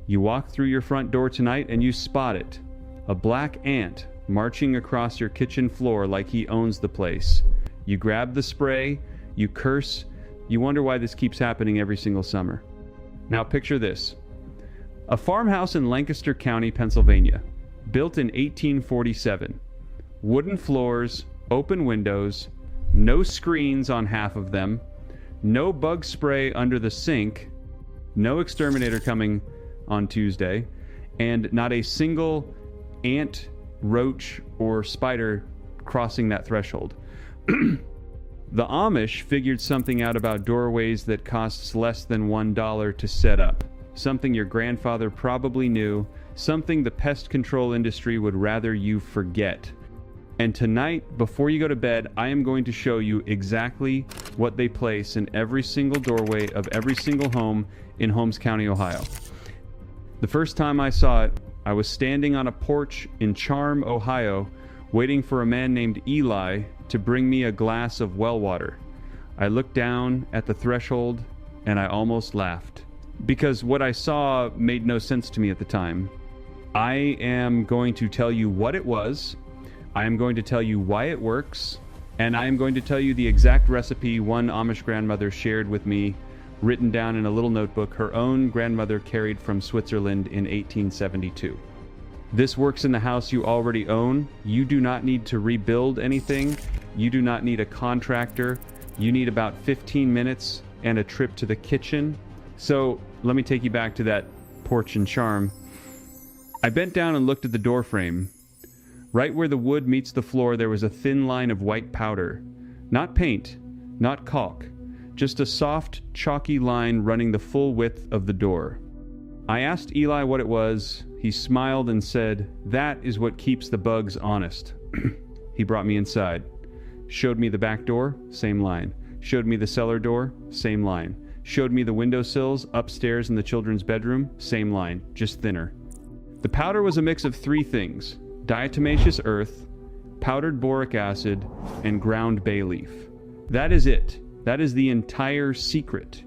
You walk through your front door tonight and you spot it. A black ant marching across your kitchen floor like he owns the place. You grab the spray, you curse, you wonder why this keeps happening every single summer. Now picture this. A farmhouse in Lancaster County, Pennsylvania, built in 1847. Wooden floors, open windows, no screens on half of them, no bug spray under the sink, no exterminator coming on Tuesday, and not a single ant, roach, or spider crossing that threshold. The Amish figured something out about doorways that costs less than $1 to set up. Something your grandfather probably knew, something the pest control industry would rather you forget. And tonight, before you go to bed, I am going to show you exactly what they place in every single doorway of every single home in Holmes County, Ohio. The first time I saw it, I was standing on a porch in Charm, Ohio, waiting for a man named Eli to bring me a glass of well water. I looked down at the threshold and I almost laughed, because what I saw made no sense to me at the time. I am going to tell you what it was, I am going to tell you why it works, and I am going to tell you the exact recipe one Amish grandmother shared with me, written down in a little notebook her own grandmother carried from Switzerland in 1872. This works in the house you already own. You do not need to rebuild anything. You do not need a contractor. You need about 15 minutes and a trip to the kitchen. So let me take you back to that porch and Charm. I bent down and looked at the door frame. Right where the wood meets the floor, there was a thin line of white powder. Not paint, not caulk, just a soft, chalky line running the full width of the door. I asked Eli what it was. He smiled and said, "That is what keeps the bugs honest." He brought me inside. Showed me the back door, same line. Showed me the cellar door, same line. Showed me the windowsills upstairs in the children's bedroom, same line, just thinner. The powder was a mix of three things: diatomaceous earth, powdered boric acid, and ground bay leaf. That is it. That is the entire secret.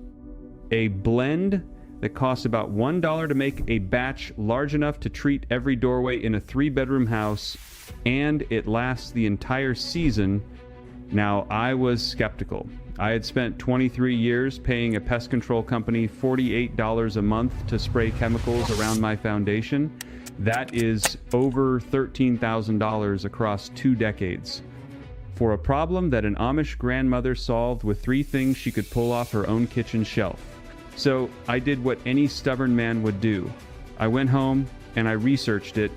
A blend that costs about $1 to make a batch large enough to treat every doorway in a 3-bedroom house, and it lasts the entire season. Now, I was skeptical. I had spent 23 years paying a pest control company $48 a month to spray chemicals around my foundation. That is over $13,000 across 2 decades. For a problem that an Amish grandmother solved with 3 things she could pull off her own kitchen shelf. So I did what any stubborn man would do. I went home and I researched it.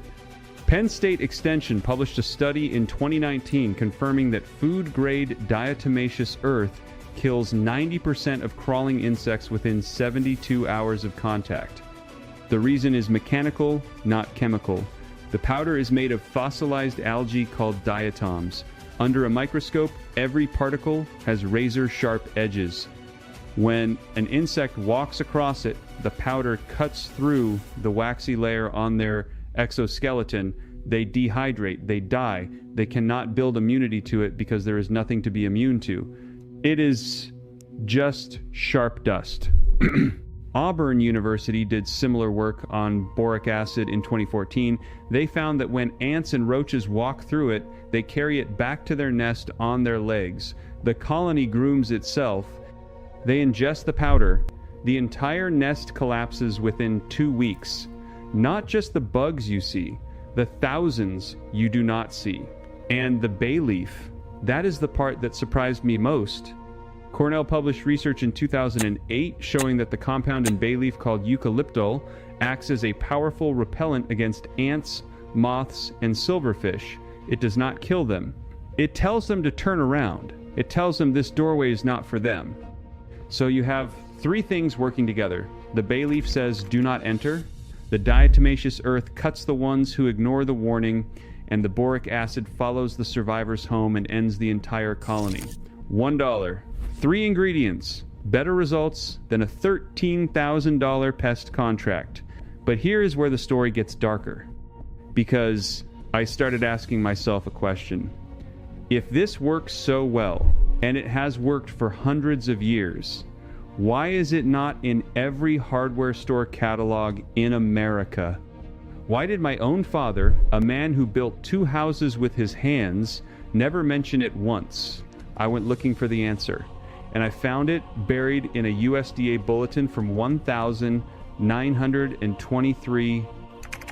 Penn State Extension published a study in 2019 confirming that food-grade diatomaceous earth kills 90% of crawling insects within 72 hours of contact. The reason is mechanical, not chemical. The powder is made of fossilized algae called diatoms. Under a microscope, every particle has razor-sharp edges. When an insect walks across it, the powder cuts through the waxy layer on their exoskeleton. They dehydrate, they die. They cannot build immunity to it because there is nothing to be immune to. It is just sharp dust. Auburn University did similar work on boric acid in 2014. They found that when ants and roaches walk through it, they carry it back to their nest on their legs. The colony grooms itself. They ingest the powder. The entire nest collapses within 2 weeks. Not just the bugs you see, the thousands you do not see. And the bay leaf, that is the part that surprised me most. Cornell published research in 2008 showing that the compound in bay leaf called eucalyptol acts as a powerful repellent against ants, moths, and silverfish. It does not kill them. It tells them to turn around. It tells them this doorway is not for them. So you have 3 things working together. The bay leaf says, "Do not enter." The diatomaceous earth cuts the ones who ignore the warning, and the boric acid follows the survivors home and ends the entire colony. $1. 3 ingredients. Better results than a $13,000 pest contract. But here is where the story gets darker, because I started asking myself a question. If this works so well, and it has worked for hundreds of years, Why is it not in every hardware store catalog in America? Why did my own father, a man who built 2 houses with his hands, never mention it once? I went looking for the answer, and I found it buried in a USDA bulletin from 1923.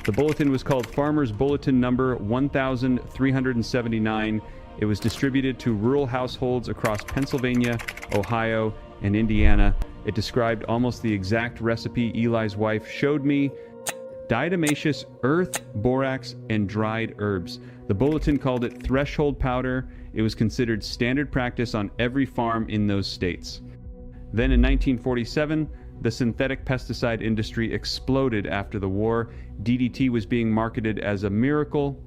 The bulletin was called Farmer's Bulletin number 1379. It was distributed to rural households across Pennsylvania, Ohio, and Indiana. It described almost the exact recipe Eli's wife showed me: diatomaceous earth, borax, and dried herbs. The bulletin called it threshold powder. It was considered standard practice on every farm in those states. Then in 1947, the synthetic pesticide industry exploded after the war. DDT was being marketed as a miracle.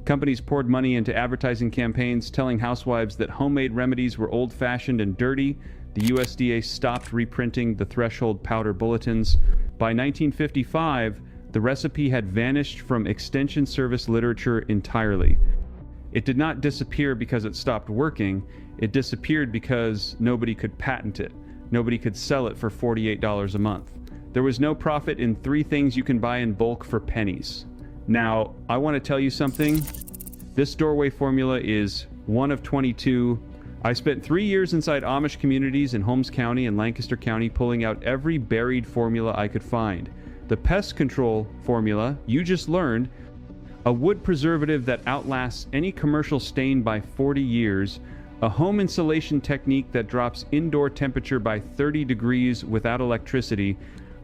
Companies poured money into advertising campaigns telling housewives that homemade remedies were old-fashioned and dirty. The USDA stopped reprinting the threshold powder bulletins. By 1955, the recipe had vanished from Extension Service literature entirely. It did not disappear because it stopped working. It disappeared because nobody could patent it. Nobody could sell it for $48 a month. There was no profit in 3 things you can buy in bulk for pennies. Now, I want to tell you something. This doorway formula is one of 22. I spent 3 years inside Amish communities in Holmes County and Lancaster County pulling out every buried formula I could find. The pest control formula you just learned, a wood preservative that outlasts any commercial stain by 40 years, a home insulation technique that drops indoor temperature by 30 degrees without electricity,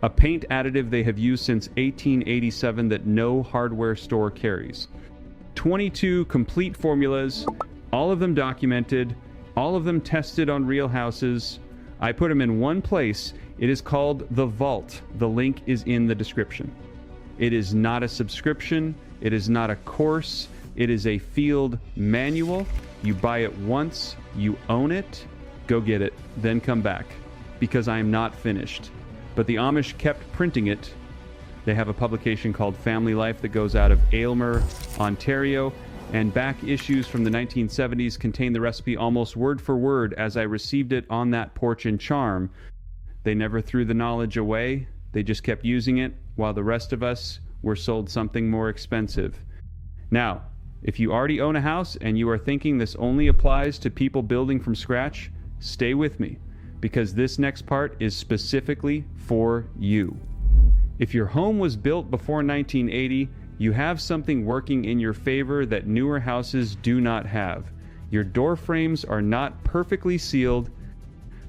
a paint additive they have used since 1887 that no hardware store carries. 22 complete formulas, all of them documented, all of them tested on real houses. I put them in one place. It is called The Vault. The link is in the description. It is not a subscription. It is not a course. It is a field manual. You buy it once, you own it, go get it, then come back, because I am not finished. But the Amish kept printing it. They have a publication called Family Life that goes out of Aylmer, Ontario, and back issues from the 1970s contain the recipe almost word for word as I received it on that porch in Charm. They never threw the knowledge away. They just kept using it while the rest of us were sold something more expensive. Now, if you already own a house and you are thinking this only applies to people building from scratch, stay with me, because this next part is specifically for you. If your home was built before 1980, you have something working in your favor that newer houses do not have. Your door frames are not perfectly sealed.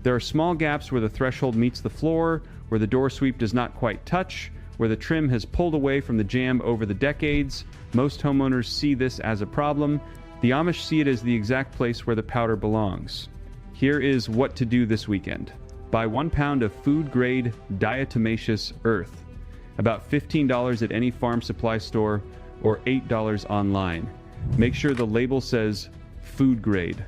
There are small gaps where the threshold meets the floor, where the door sweep does not quite touch, where the trim has pulled away from the jamb over the decades. Most homeowners see this as a problem. The Amish see it as the exact place where the powder belongs. Here is what to do this weekend. Buy 1 pound of food-grade diatomaceous earth, about $15 at any farm supply store or $8 online. Make sure the label says food grade.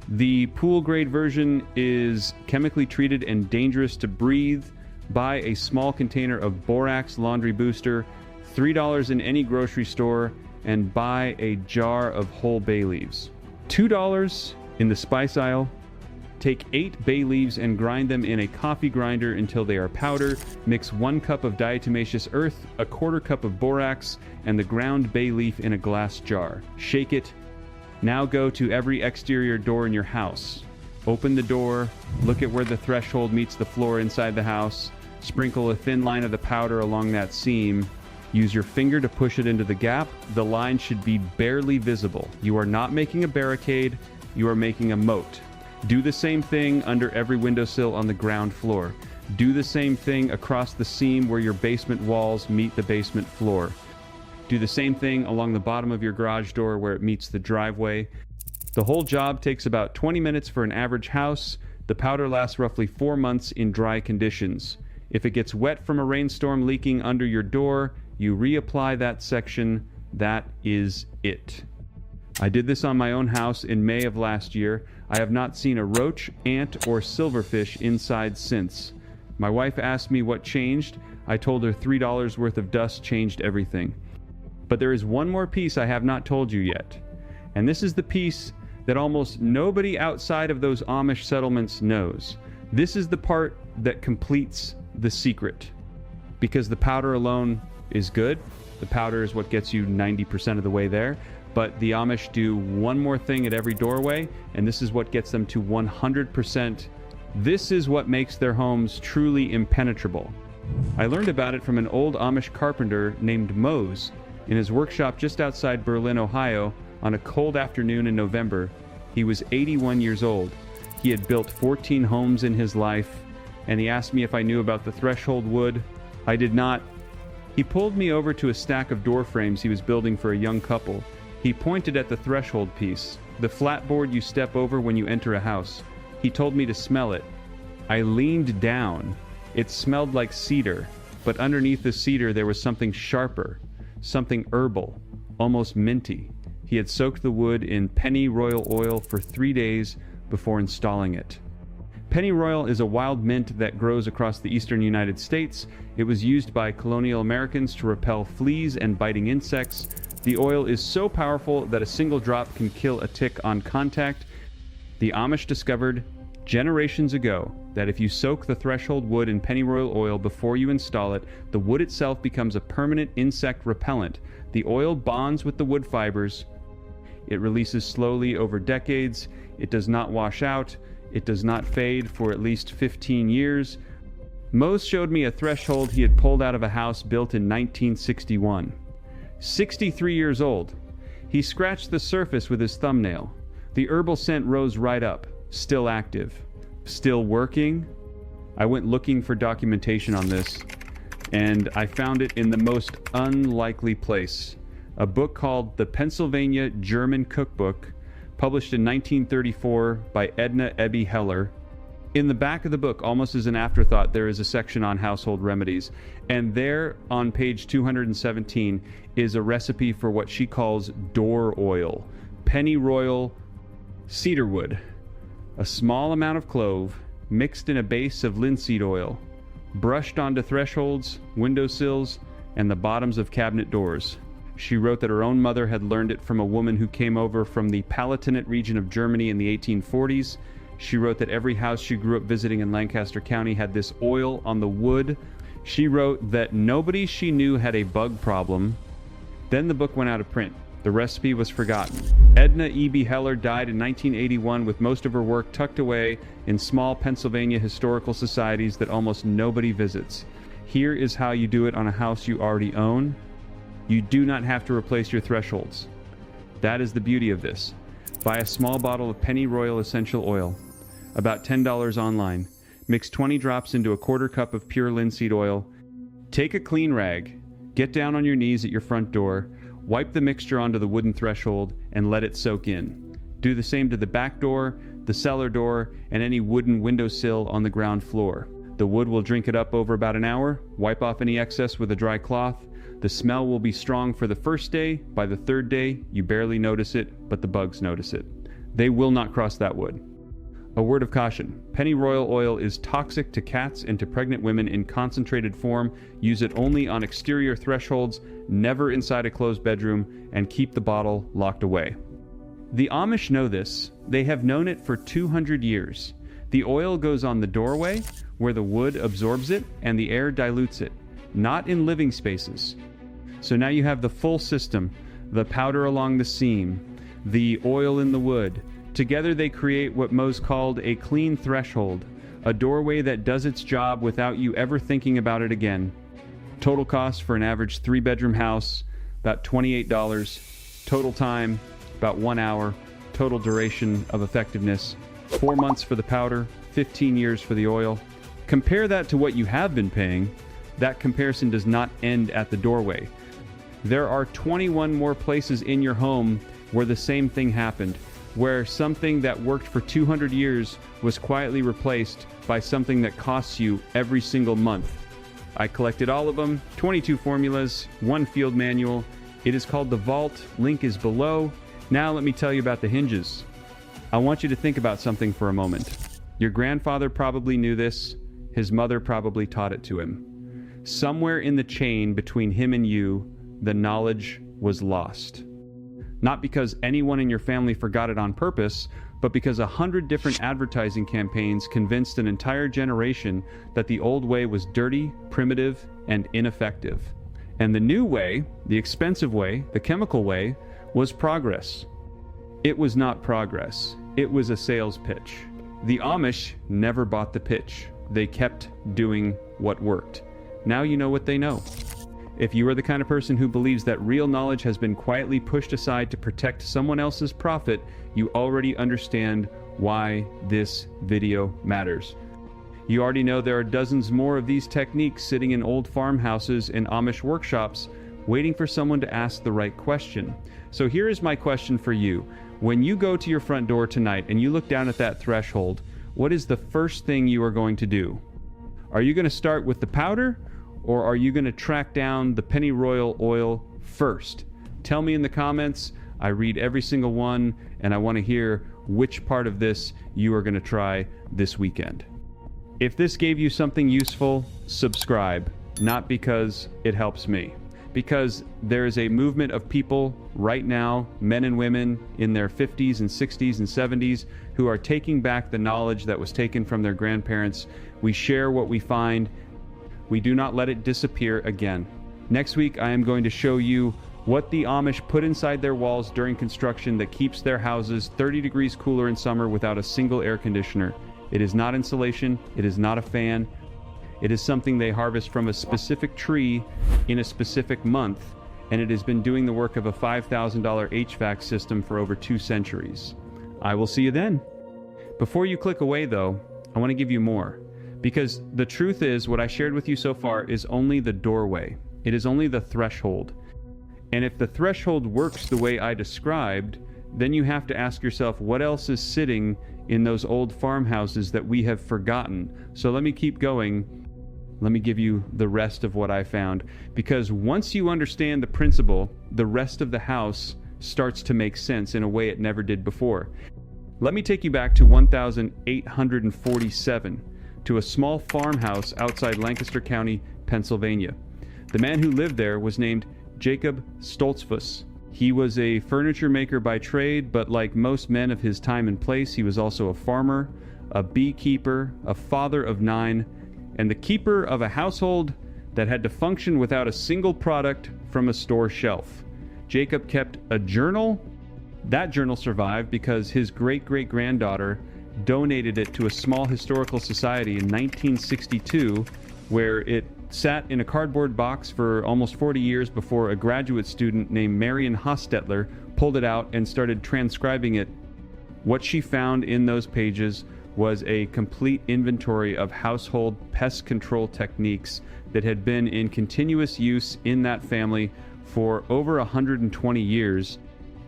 The pool grade version is chemically treated and dangerous to breathe. Buy a small container of borax laundry booster, $3 in any grocery store, and buy a jar of whole bay leaves. $2 in the spice aisle. Take 8 bay leaves and grind them in a coffee grinder until they are powder. Mix 1 cup of diatomaceous earth, a 1/4 cup of borax, and the ground bay leaf in a glass jar. Shake it. Now go to every exterior door in your house. Open the door, look at where the threshold meets the floor inside the house, sprinkle a thin line of the powder along that seam. Use your finger to push it into the gap. The line should be barely visible. You are not making a barricade, you are making a moat. Do the same thing under every windowsill on the ground floor. Do the same thing across the seam where your basement walls meet the basement floor. Do the same thing along the bottom of your garage door where it meets the driveway. The whole job takes about 20 minutes for an average house. The powder lasts roughly 4 months in dry conditions. If it gets wet from a rainstorm leaking under your door, you reapply that section. That is it. I did this on my own house in May of last year. I have not seen a roach, ant, or silverfish inside since. My wife asked me what changed. I told her $3 worth of dust changed everything. But there is one more piece I have not told you yet. And this is the piece that almost nobody outside of those Amish settlements knows. This is the part that completes the secret. Because the powder alone is good. The powder is what gets you 90% of the way there. But the Amish do one more thing at every doorway, and this is what gets them to 100%. This is what makes their homes truly impenetrable. I learned about it from an old Amish carpenter named Mose in his workshop just outside Berlin, Ohio, on a cold afternoon in November. He was 81 years old. He had built 14 homes in his life, and he asked me if I knew about the threshold wood. I did not. He pulled me over to a stack of door frames he was building for a young couple. He pointed at the threshold piece, the flat board you step over when you enter a house. He told me to smell it. I leaned down. It smelled like cedar, but underneath the cedar there was something sharper, something herbal, almost minty. He had soaked the wood in pennyroyal oil for 3 days before installing it. Pennyroyal is a wild mint that grows across the eastern United States. It was used by colonial Americans to repel fleas and biting insects. The oil is so powerful that a single drop can kill a tick on contact. The Amish discovered generations ago that if you soak the threshold wood in pennyroyal oil before you install it, the wood itself becomes a permanent insect repellent. The oil bonds with the wood fibers. It releases slowly over decades. It does not wash out. It does not fade for at least 15 years. Mose showed me a threshold he had pulled out of a house built in 1961. 63 years old. He scratched the surface with his thumbnail. The herbal scent rose right up. Still active. Still working. I went looking for documentation on this, and I found it in the most unlikely place. A book called The Pennsylvania German Cookbook, published in 1934 by Edna Ebby Heller. In the back of the book, almost as an afterthought, there is a section on household remedies. And there, on page 217, is a recipe for what she calls door oil. Pennyroyal cedarwood. A small amount of clove, mixed in a base of linseed oil, brushed onto thresholds, windowsills, and the bottoms of cabinet doors. She wrote that her own mother had learned it from a woman who came over from the Palatinate region of Germany in the 1840s. She wrote that every house she grew up visiting in Lancaster County had this oil on the wood. She wrote that nobody she knew had a bug problem. Then the book went out of print. The recipe was forgotten. Edna E.B. Heller died in 1981 with most of her work tucked away in small Pennsylvania historical societies that almost nobody visits. Here is how you do it on a house you already own. You do not have to replace your thresholds. That is the beauty of this. Buy a small bottle of pennyroyal essential oil, about $10 online. Mix 20 drops into a quarter cup of pure linseed oil. Take a clean rag, get down on your knees at your front door, wipe the mixture onto the wooden threshold, and let it soak in. Do the same to the back door, the cellar door, and any wooden windowsill on the ground floor. The wood will drink it up over about an hour. Wipe off any excess with a dry cloth. The smell will be strong for the first day. By the third day, you barely notice it, but the bugs notice it. They will not cross that wood. A word of caution. Pennyroyal oil is toxic to cats and to pregnant women in concentrated form. Use it only on exterior thresholds, never inside a closed bedroom, and keep the bottle locked away. The Amish know this. They have known it for 200 years. The oil goes on the doorway, where the wood absorbs it and the air dilutes it, not in living spaces. So now you have the full system, the powder along the seam, the oil in the wood. Together they create what Mose called a clean threshold, a doorway that does its job without you ever thinking about it again. Total cost for an average 3-bedroom house, about $28. Total time, about 1 hour. Total duration of effectiveness, 4 months for the powder, 15 years for the oil. Compare that to what you have been paying. That comparison does not end at the doorway. There are 21 more places in your home where the same thing happened, where something that worked for 200 years was quietly replaced by something that costs you every single month. I collected all of them, 22 formulas, 1 field manual. It is called The Vault. Link is below. Now let me tell you about the hinges. I want you to think about something for a moment. Your grandfather probably knew this. His mother probably taught it to him. Somewhere in the chain between him and you, the knowledge was lost. Not because anyone in your family forgot it on purpose, but because 100 different advertising campaigns convinced an entire generation that the old way was dirty, primitive, and ineffective. And the new way, the expensive way, the chemical way, was progress. It was not progress. It was a sales pitch. The Amish never bought the pitch. They kept doing what worked. Now you know what they know. If you are the kind of person who believes that real knowledge has been quietly pushed aside to protect someone else's profit, you already understand why this video matters. You already know there are dozens more of these techniques sitting in old farmhouses and Amish workshops waiting for someone to ask the right question. So here is my question for you. When you go to your front door tonight and you look down at that threshold, what is the first thing you are going to do? Are you going to start with the powder, or are you going to track down the pennyroyal oil first? Tell me in the comments. I read every single one, and I want to hear which part of this you are going to try this weekend. If this gave you something useful, subscribe, not because it helps me, because there is a movement of people right now, men and women in their 50s and 60s and 70s, who are taking back the knowledge that was taken from their grandparents. We share what we find. We do not let it disappear again. Next week, I am going to show you what the Amish put inside their walls during construction that keeps their houses 30 degrees cooler in summer without a single air conditioner. It is not insulation. It is not a fan. It is something they harvest from a specific tree in a specific month, and it has been doing the work of a $5,000 HVAC system for over 2 centuries. I will see you then. Before you click away, though, I want to give you more. Because the truth is, what I shared with you so far is only the doorway. It is only the threshold. And if the threshold works the way I described, then you have to ask yourself, what else is sitting in those old farmhouses that we have forgotten? So let me keep going. Let me give you the rest of what I found. Because once you understand the principle, the rest of the house starts to make sense in a way it never did before. Let me take you back to 1847, to a small farmhouse outside Lancaster County, Pennsylvania. The man who lived there was named Jacob Stoltzfus. He was a furniture maker by trade, but like most men of his time and place, he was also a farmer, a beekeeper, a father of 9, and the keeper of a household that had to function without a single product from a store shelf. Jacob kept a journal. That journal survived because his great-great-granddaughter donated it to a small historical society in 1962, where it sat in a cardboard box for almost 40 years before a graduate student named Marion Hostetler pulled it out and started transcribing it. What she found in those pages was a complete inventory of household pest control techniques that had been in continuous use in that family for over 120 years.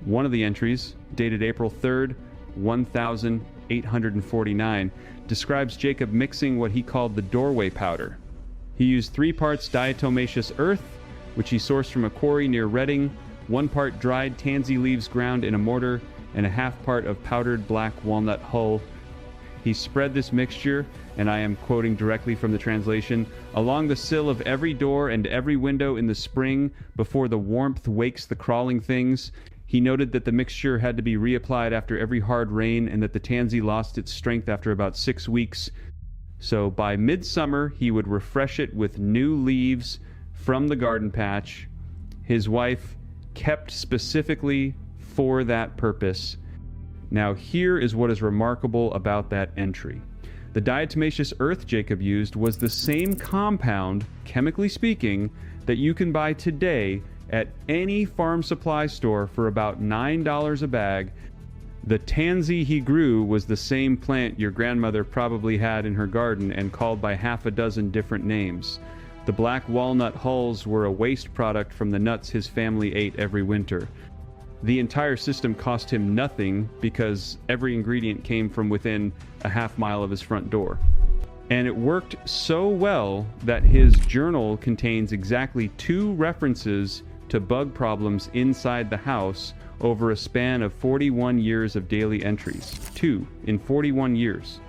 One of the entries, dated April 3rd, 1849, describes Jacob mixing what he called the doorway powder. He used 3 parts diatomaceous earth, which he sourced from a quarry near Reading, 1 part dried tansy leaves ground in a mortar, and a half part of powdered black walnut hull. He spread this mixture, and I am quoting directly from the translation, along the sill of every door and every window in the spring before the warmth wakes the crawling things. He noted that the mixture had to be reapplied after every hard rain and that the tansy lost its strength after about 6 weeks. So by midsummer, he would refresh it with new leaves from the garden patch. His wife kept specifically for that purpose. Now here is what is remarkable about that entry. The diatomaceous earth Jacob used was the same compound, chemically speaking, that you can buy today at any farm supply store for about $9 a bag. The tansy he grew was the same plant your grandmother probably had in her garden and called by half a dozen different names. The black walnut hulls were a waste product from the nuts his family ate every winter. The entire system cost him nothing because every ingredient came from within a half mile of his front door. And it worked so well that his journal contains exactly 2 references to bug problems inside the house over a span of 41 years of daily entries. 2 in 41 years.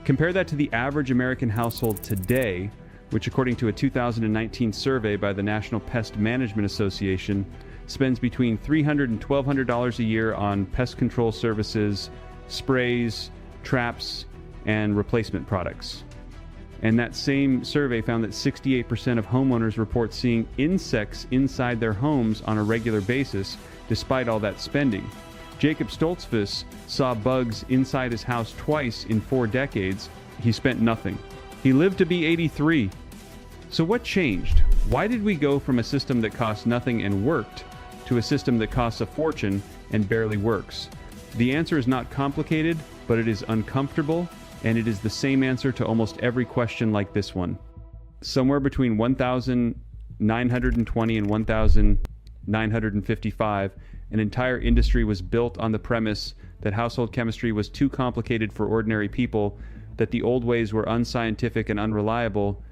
Compare that to the average American household today, which according to a 2019 survey by the National Pest Management Association, spends between $300 and $1,200 a year on pest control services, sprays, traps, and replacement products. And that same survey found that 68% of homeowners report seeing insects inside their homes on a regular basis, despite all that spending. Jacob Stoltzfus saw bugs inside his house twice in 4 decades. He spent nothing. He lived to be 83. So what changed? Why did we go from a system that cost nothing and worked to a system that costs a fortune and barely works? The answer is not complicated, but it is uncomfortable, and it is the same answer to almost every question like this one. Somewhere between 1920 and 1955, an entire industry was built on the premise that household chemistry was too complicated for ordinary people, that the old ways were unscientific and unreliable,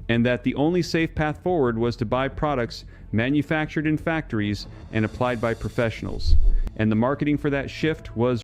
and that the only safe path forward was to buy products manufactured in factories and applied by professionals. And the marketing for that shift was